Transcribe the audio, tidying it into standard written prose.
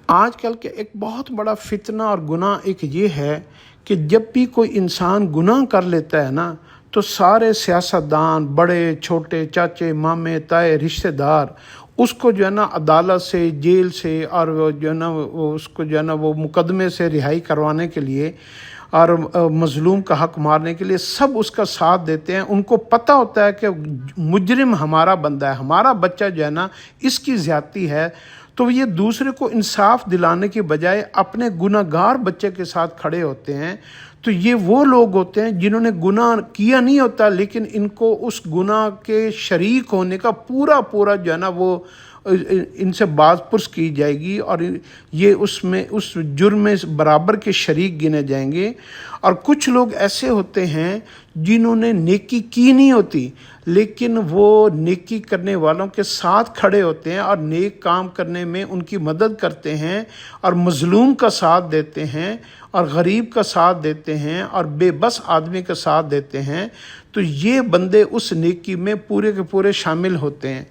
آج کل کے ایک بہت بڑا فتنہ اور گناہ ایک یہ ہے کہ جب بھی کوئی انسان گناہ کر لیتا ہے نا تو سارے سیاستدان، بڑے چھوٹے، چاچے مامے تائے رشتہ دار اس کو جو ہے نا عدالت سے، جیل سے اور وہ جو ہے نا وہ اس کو جو ہے نا وہ مقدمے سے رہائی کروانے کے لیے اور مظلوم کا حق مارنے کے لیے سب اس کا ساتھ دیتے ہیں۔ ان کو پتہ ہوتا ہے کہ مجرم ہمارا بندہ ہے، ہمارا بچہ جو ہے نا اس کی زیادتی ہے، تو یہ دوسرے کو انصاف دلانے کی بجائے اپنے گناہ گار بچے کے ساتھ کھڑے ہوتے ہیں۔ تو یہ وہ لوگ ہوتے ہیں جنہوں نے گناہ کیا نہیں ہوتا، لیکن ان کو اس گناہ کے شریک ہونے کا پورا جو ہے نا وہ ان سے باز پرس کی جائے گی اور یہ اس جرم میں برابر کے شریک گنے جائیں گے۔ اور کچھ لوگ ایسے ہوتے ہیں جنہوں نے نیکی کی نہیں ہوتی، لیکن وہ نیکی کرنے والوں کے ساتھ کھڑے ہوتے ہیں اور نیک کام کرنے میں ان کی مدد کرتے ہیں اور مظلوم کا ساتھ دیتے ہیں اور غریب کا ساتھ دیتے ہیں اور بے بس آدمی کا ساتھ دیتے ہیں۔ تو یہ بندے اس نیکی میں پورے کے پورے شامل ہوتے ہیں۔